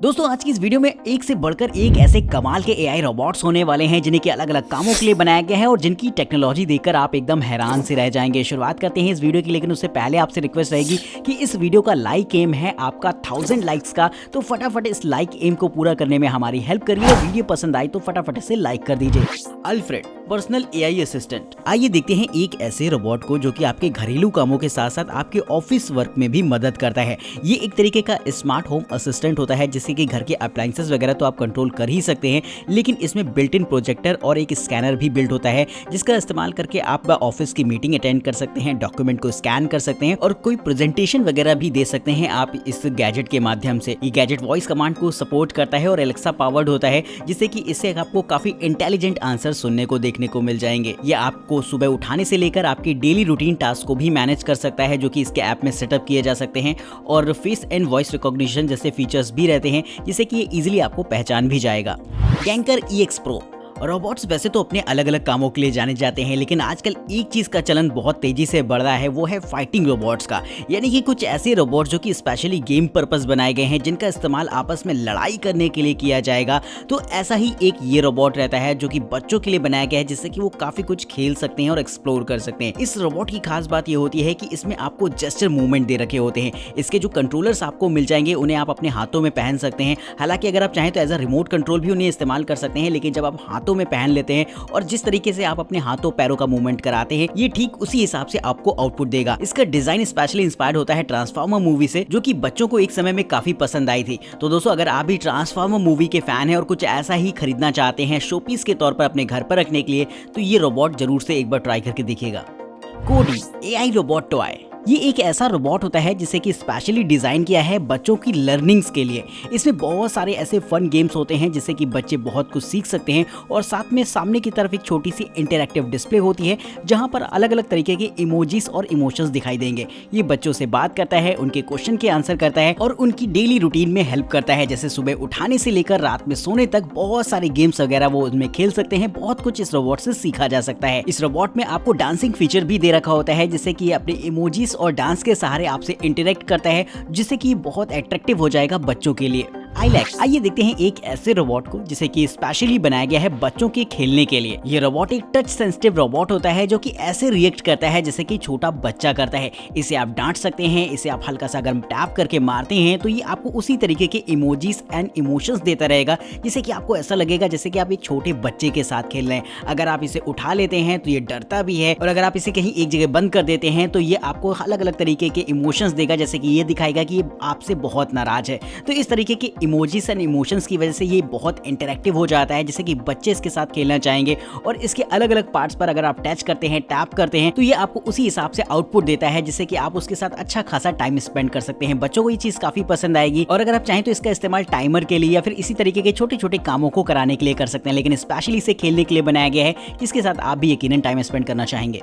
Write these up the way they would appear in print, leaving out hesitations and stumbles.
दोस्तों आज की इस वीडियो में एक से बढ़कर एक ऐसे कमाल के एआई रोबोट्स होने वाले हैं जिन्हें कि अलग अलग कामों के लिए बनाया गया है और जिनकी टेक्नोलॉजी देखकर आप एकदम हैरान से रह जाएंगे। शुरुआत करते हैं इस वीडियो की, लेकिन उससे पहले आपसे रिक्वेस्ट रहेगी कि इस वीडियो का लाइक एम है आपका 1000 लाइक्स का, तो फटाफट इस लाइक एम को पूरा करने में हमारी हेल्प करिए। वीडियो पसंद आई तो फटाफट से लाइक कर दीजिए। Alfred personal AI assistant. आइए देखते हैं एक ऐसे रोबोट को जो कि आपके घरेलू कामों के साथ साथ आपके ऑफिस वर्क में भी मदद करता है। ये एक तरीके का स्मार्ट होम असिस्टेंट होता है जिससे कि घर के अप्लायंसेस वगैरह तो आप कंट्रोल कर ही सकते हैं, लेकिन इसमें बिल्ट इन प्रोजेक्टर और एक स्कैनर भी बिल्ट होता है जिसका इस्तेमाल करके आप ऑफिस की मीटिंग अटेंड कर सकते हैं, डॉक्यूमेंट को स्कैन कर सकते हैं और कोई प्रेजेंटेशन वगैरह भी दे सकते हैं आप इस गैजेट के माध्यम से। ये गैजेट वॉइस कमांड को सपोर्ट करता है और एलेक्सा पावर्ड होता है जिससे कि इससे आपको काफी इंटेलिजेंट आंसर सुनने को देखने को मिल जाएंगे। ये आपको सुबह उठाने से लेकर आपकी डेली रूटीन टास्क को भी मैनेज कर सकता है जो कि इसके ऐप में सेटअप किए जा सकते हैं और फेस एंड वॉइस रिकॉग्निशन जैसे फीचर्स भी रहते हैं जिससे कि ये इजीली आपको पहचान भी जाएगा। गैंकर EX Pro। रोबोट्स वैसे तो अपने अलग अलग कामों के लिए जाने जाते हैं, लेकिन आजकल एक चीज का चलन बहुत तेजी से बढ़ रहा है, वो है फाइटिंग रोबोट्स का। यानी कि कुछ ऐसे रोबोट्स जो कि स्पेशली गेम पर्पस बनाए गए हैं जिनका इस्तेमाल आपस में लड़ाई करने के लिए किया जाएगा। तो ऐसा ही एक ये रोबोट रहता है जो कि बच्चों के लिए बनाया गया है जिससे कि वो काफी कुछ खेल सकते हैं और एक्सप्लोर कर सकते हैं। इस रोबोट की खास बात ये होती है कि इसमें आपको जेस्चर मूवमेंट दे रखे होते हैं। इसके जो कंट्रोलर्स आपको मिल जाएंगे उन्हें आप अपने हाथों में पहन सकते हैं। हालांकि अगर आप चाहें तो एज अ रिमोट कंट्रोल भी उन्हें इस्तेमाल कर सकते हैं, लेकिन जब आप हाथों में पहन लेते हैं और जिस तरीके से आप अपने हाथों पैरों का मूवमेंट कराते हैं ये ठीक उसी हिसाब से आपको आउटपुट देगा। इसका डिजाइन स्पेशली इंस्पायर्ड होता है ट्रांसफॉर्मर मूवी से जो कि बच्चों को एक समय में काफी पसंद आई थी। तो दोस्तों अगर आप भी ट्रांसफॉर्मर मूवी के फैन हैं और कुछ ऐसा ही खरीदना चाहते हैं शोपीस के तौर पर अपने घर पर रखने के लिए, तो ये रोबोट जरूर से एक बार ट्राई करके देखिएगा। कोडी एआई रोबोट टॉय। ये एक ऐसा रोबोट होता है जिसे कि स्पेशली डिजाइन किया है बच्चों की लर्निंग्स के लिए। इसमें बहुत सारे ऐसे फन गेम्स होते हैं जिससे कि बच्चे बहुत कुछ सीख सकते हैं और साथ में सामने की तरफ एक छोटी सी इंटरैक्टिव डिस्प्ले होती है जहां पर अलग अलग तरीके के इमोजीज और इमोशंस दिखाई देंगे। ये बच्चों से बात करता है, उनके क्वेश्चन के आंसर करता है और उनकी डेली रूटीन में हेल्प करता है, जैसे सुबह उठाने से लेकर रात में सोने तक बहुत सारे गेम्स वगैरह वो उसमें खेल सकते हैं। बहुत कुछ इस रोबोट से सीखा जा सकता है। इस रोबोट में आपको डांसिंग फीचर भी दे रखा होता है जिससे कि अपने इमोजीज और डांस के सहारे आपसे इंटरेक्ट करता है जिससे कि बहुत अट्रैक्टिव हो जाएगा बच्चों के लिए। आईलैक्स। आइए देखते हैं एक ऐसे रोबोट को जिसे कि स्पेशली बनाया गया है बच्चों के खेलने के लिए। ये रोबोट एक टच सेंसिटिव रोबोट होता है जो कि ऐसे रिएक्ट करता है जैसे कि छोटा बच्चा करता है। इसे आप डांट सकते हैं, इसे आप हल्का सा अगर टैप करके मारते हैं तो ये आपको उसी तरीके के इमोजीज एंड इमोशंस देता रहेगा जिससे कि आपको ऐसा लगेगा जैसे कि आप एक छोटे बच्चे के साथ खेल रहे हैं। अगर आप इसे उठा लेते हैं तो ये डरता भी है और अगर आप इसे कहीं एक जगह बंद कर देते हैं तो ये आपको अलग अलग तरीके के इमोशंस देगा, जैसे कि ये दिखाएगा कि ये आपसे बहुत नाराज है। तो इस तरीके के इमोजीज एंड इमोशंस की वजह से ये बहुत इंटरैक्टिव हो जाता है जिससे कि बच्चे इसके साथ खेलना चाहेंगे और इसके अलग अलग पार्ट्स पर अगर आप टच करते हैं, टैप करते हैं तो ये आपको उसी हिसाब से आउटपुट देता है जिससे कि आप उसके साथ अच्छा खासा टाइम स्पेंड कर सकते हैं। बच्चों को ये चीज काफी पसंद आएगी और अगर आप चाहें तो इसका इस्तेमाल टाइमर के लिए या फिर इसी तरीके के छोटे छोटे कामों को कराने के लिए कर सकते हैं, लेकिन स्पेशली इसे खेलने के लिए बनाया गया है जिसके साथ आप भी यकीनन टाइम स्पेंड करना चाहेंगे।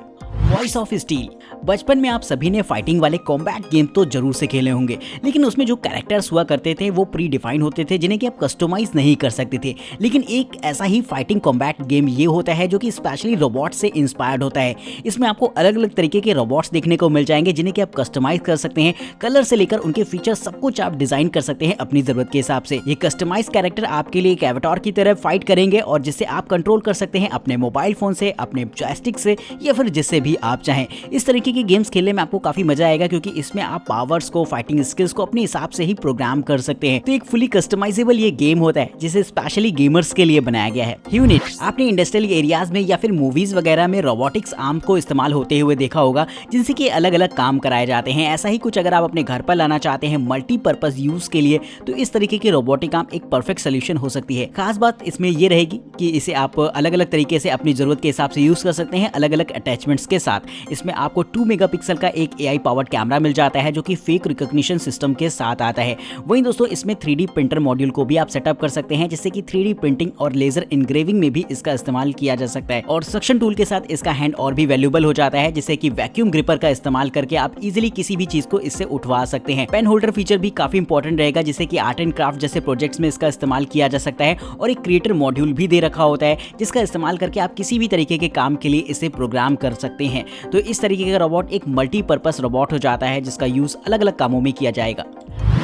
Voice of steel. बचपन में आप सभी ने फाइटिंग वाले कॉम्बैट गेम तो जरूर से खेले होंगे, लेकिन उसमें जो कैरेक्टर्स हुआ करते थे वो प्री डिफाइंड होते थे जिन्हें कि आप कस्टमाइज नहीं कर सकते थे। लेकिन एक ऐसा ही फाइटिंग कॉम्बैट गेम ये होता है जो कि स्पेशली रोबोट से इंस्पायर्ड होता है। इसमें आपको अलग अलग तरीके के रोबोट्स देखने को मिल जाएंगे जिन्हें कि आप कस्टमाइज कर सकते हैं। कलर से लेकर उनके फीचर सब कुछ आप डिजाइन कर सकते हैं अपनी जरूरत के हिसाब से। ये कस्टमाइज कैरेक्टर आपके लिए एक एवाटार की तरह फाइट करेंगे और जिससे आप कंट्रोल कर सकते हैं अपने मोबाइल फोन से, अपने जॉयस्टिक से या फिर जिससे भी आप चाहें। इस तरीके के गेम्स खेलने में आपको काफी मजा आएगा क्योंकि इसमें आप पावर्स को, फाइटिंग स्किल्स को अपने हिसाब से ही प्रोग्राम कर सकते हैं। तो एक फुली कस्टमाइजेबल ये गेम होता है जिसे स्पेशली गेमर्स के लिए बनाया गया है। यूनिट। आपने इंडस्ट्रियल एरियाज में या फिर मूवीज वगैरह में रोबोटिक्स आर्म को इस्तेमाल होते हुए देखा होगा जिनसे कि अलग अलग काम कराए जाते हैं। ऐसा ही कुछ अगर आप अपने घर पर लाना चाहते हैं मल्टीपर्पज यूज के लिए तो इस तरीके के रोबोटिक आर्म एक परफेक्ट सोल्यूशन हो सकती है। खास बात इसमें ये रहेगी कि इसे आप अलग अलग तरीके से अपनी जरूरत के हिसाब से यूज कर सकते हैं अलग अलग अटैचमेंट्स के साथ। इसमें आपको 2 मेगापिक्सल का एक एआई पावर्ड कैमरा मिल जाता है जो कि फेक रिकॉग्निशन सिस्टम के साथ आता है। वहीं दोस्तों इसमें 3D प्रिंटर मॉड्यूल को भी आप सेटअप कर सकते हैं जिससे कि 3D प्रिंटिंग और लेजर इनग्रेविंग में भी इसका इस्तेमाल किया जा सकता है। और सक्शन टूल के साथ इसका हैंड और भी वैल्यूएबल हो जाता है जिससे कि वैक्यूम ग्रिपर का इस्तेमाल करके आप इजीली किसी भी चीज को इससे उठवा सकते हैं। पेन होल्डर फीचर भी काफी इंपॉर्टेंट रहेगा जिससे कि आर्ट एंड क्राफ्ट जैसे प्रोजेक्ट्स में इसका इस्तेमाल किया जा सकता है और एक क्रिएटर मॉड्यूल भी दे रखा होता है जिसका इस्तेमाल करके आप किसी भी तरीके के काम के लिए इसे प्रोग्राम कर सकते हैं। तो इस तरीके का रोबोट एक मल्टीपर्पस रोबोट हो जाता है जिसका यूज अलग अलग कामों में किया जाएगा।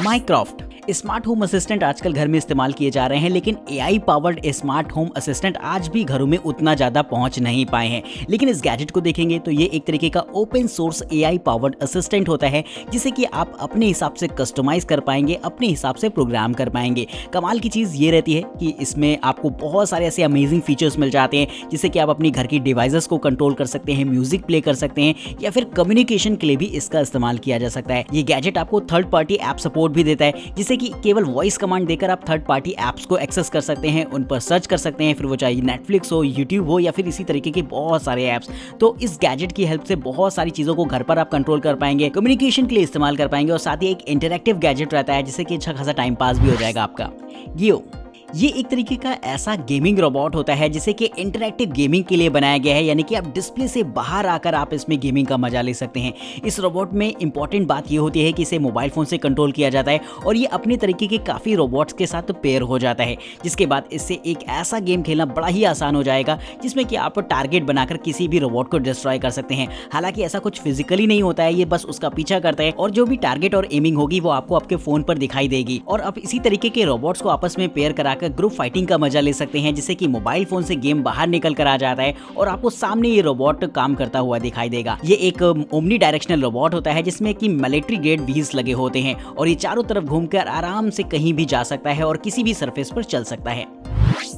माइनक्राफ्ट। स्मार्ट होम असिस्टेंट आजकल घर में इस्तेमाल किए जा रहे हैं, लेकिन AI powered smart home assistant आज भी घरों में उतना ज़्यादा पहुंच नहीं पाए हैं। लेकिन इस गैजेट को देखेंगे तो ये एक तरीके का open source AI powered assistant होता है, जिसे कि आप अपने हिसाब से कस्टमाइज कर पाएंगे, अपने हिसाब से प्रोग्राम कर पाएंगे। कमाल की चीज़ ये रहती है कि इसमें आपको बहुत सारे ऐसे अमेजिंग फीचर्स मिल जाते हैं, जिससे कि आप अपनी घर की डिवाइसेस को कंट्रोल कर सकते हैं, म्यूजिक प्ले कर सकते हैं, या फिर कम्युनिकेशन के लिए भी इसका इस्तेमाल किया जा सकता है। ये गैजेट आपको थर्ड पार्टी ऐप सपोर्ट भी देता है, जिससे कि केवल वॉइस कमांड देकर आप थर्ड पार्टी ऐप्स को एक्सेस कर सकते हैं, उन पर सर्च कर सकते हैं, फिर वो चाहे नेटफ्लिक्स हो, यूट्यूब हो, या फिर इसी तरीके के बहुत सारे ऐप्स। तो इस गैजेट की हेल्प से बहुत सारी चीज़ों को घर पर आप कंट्रोल कर पाएंगे, कम्युनिकेशन के लिए इस्तेमाल कर पाएंगे, और साथ ही एक इंटरैक्टिव गैजेट रहता है, जिससे कि अच्छा खासा टाइम पास भी हो जाएगा आपका। गियो ये एक तरीके का ऐसा गेमिंग रोबोट होता है जिसे कि इंटरैक्टिव गेमिंग के लिए बनाया गया है, यानी कि आप डिस्प्ले से बाहर आकर आप इसमें गेमिंग का मजा ले सकते हैं। इस रोबोट में इंपॉर्टेंट बात ये होती है कि इसे मोबाइल फोन से कंट्रोल किया जाता है, और ये अपने तरीके के काफ़ी रोबोट्स के साथ पेयर हो जाता है, जिसके बाद इससे एक ऐसा गेम खेलना बड़ा ही आसान हो जाएगा, जिसमें कि आप टारगेट बनाकर किसी भी रोबोट को डिस्ट्रॉय कर सकते हैं। हालांकि ऐसा कुछ फिजिकली नहीं होता है, ये बस उसका पीछा करता है, और जो भी टारगेट और एमिंग होगी वो आपको आपके फोन पर दिखाई देगी। और आप इसी तरीके के रोबोट्स को आपस में पेयर कराकर ग्रुप फाइटिंग का मजा ले सकते हैं, जिससे कि मोबाइल फोन से गेम बाहर निकल कर आ जाता है और आपको सामने ये रोबोट काम करता हुआ दिखाई देगा। ये एक ओमनी डायरेक्शनल रोबोट होता है, जिसमें कि मिलिट्री ग्रेड व्हील्स लगे होते हैं, और ये चारों तरफ घूमकर आराम से कहीं भी जा सकता है और किसी भी सरफेस पर चल सकता है।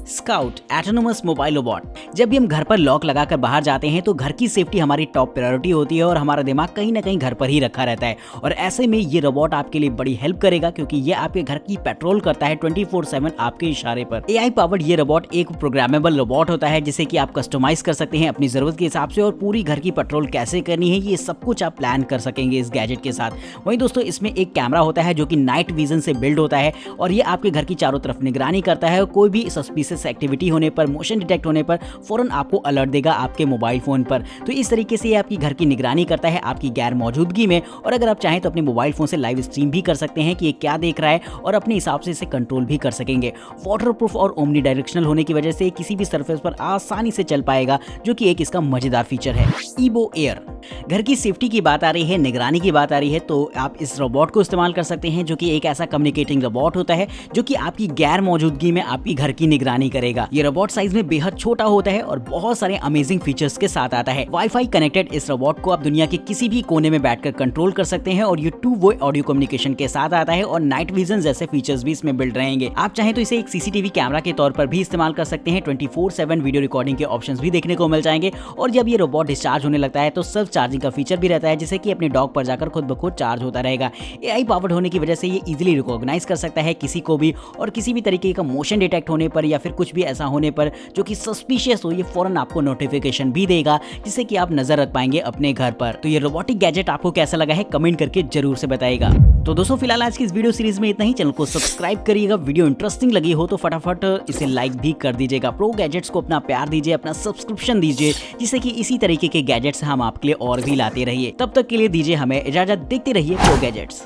Scout autonomous mobile robot. जब भी हम घर पर लॉक लगाकर बाहर जाते हैं तो घर की सेफ्टी हमारी टॉप प्रायोरिटी होती है, और हमारा दिमाग कहीं ना कहीं घर पर ही रखा रहता है, और ऐसे में ये रोबोट आपके लिए बड़ी हेल्प करेगा, क्योंकि ये आपके घर की पेट्रोल करता है 24/7 आपके इशारे पर। एआई पावर्ड ये रोबोट एक प्रोग्रामेबल रोबोट होता है, जिसे कि आप कस्टमाइज कर सकते हैं अपनी जरूरत के हिसाब से, और पूरी घर की पेट्रोल कैसे करनी है ये सब कुछ आप प्लान कर सकेंगे इस गैजेट के साथ। वहीं दोस्तों इसमें एक कैमरा होता है जो कि नाइट विजन से बिल्ड होता है, और ये आपके घर की चारों तरफ निगरानी करता है, और कोई भी सस्पिशियस एक्टिविटी होने पर, मोशन डिटेक्ट होने पर फौरन आपको अलर्ट देगा आपके मोबाइल फोन पर। तो इस तरीके से ये आपकी घर की निगरानी करता है आपकी गैर मौजूदगी में, और अगर आप चाहें तो अपने मोबाइल फोन से लाइव स्ट्रीम भी कर सकते हैं कि ये क्या देख रहा है, और अपने हिसाब से इसे कंट्रोल भी कर सकेंगे। वाटरप्रूफ और ओमनी डायरेक्शनल होने की वजह से किसी भी सरफेस पर आसानी से चल पाएगा, जो कि एक इसका मजेदार फीचर है। ईबो एयर। घर की सेफ्टी की बात आ रही है, निगरानी की बात आ रही है, तो आप इस रोबोट को इस्तेमाल कर सकते हैं, जो कि एक ऐसा कम्युनिकेटिंग रोबोट होता है जो कि आपकी गैर मौजूदगी में आपकी घर की निगरानी करेगा। ये रोबोट साइज में बेहद छोटा होता है और बहुत सारे अमेजिंग फीचर्स के साथ आता है। वाईफाई कनेक्टेड इस रोबोट को आप दुनिया के किसी भी कोने में बैठकर कंट्रोल कर सकते हैं, और ये 2 वे ऑडियो कम्युनिकेशन के साथ आता है, और नाइट विजन जैसे फीचर्स भी इसमें बिल्ड रहेंगे। आप चाहें तो इसे एक सीसीटीवी कैमरा के तौर पर भी इस्तेमाल कर सकते हैं। 24/7 वीडियो रिकॉर्डिंग के ऑप्शंस भी देखने को मिल जाएंगे, और जब ये रोबोट डिस्चार्ज होने लगता है तो सेल्फ चार्जिंग का फीचर भी रहता है, जिससे कि अपने डॉक पर जाकर खुद ब खुद चार्ज होता रहेगा। एआई पावर्ड होने की वजह से ये इजीली रिकॉग्नाइज कर सकता है किसी को भी, और किसी भी तरीके का मोशन डिटेक्ट होने पर या फिर कुछ भी ऐसा होने पर जो कि सस्पिशियस हो, ये फौरन आपको नोटिफिकेशन भी देगा, जिससे कि आप नजर रख पाएंगे अपने घर पर। तो ये रोबोटिक गैजेट आपको कैसा लगा है कमेंट करके जरूर से बताइएगा। तो दोस्तों फिलहाल आज की इस वीडियो सीरीज में इतना ही। चैनल को सब्सक्राइब करिएगा, वीडियो इंटरेस्टिंग लगी हो तो फटाफट इसे लाइक भी कर दीजिएगा। प्रो गैजेट्स को अपना प्यार दीजिए, अपना सब्सक्रिप्शन दीजिए, जिससे कि इसी तरीके के गैजेट्स हम आपके लिए और भी लाते रहिए। तब तक के लिए दीजिए हमें इजाजत, देखते रहिए प्रो गैजेट्स।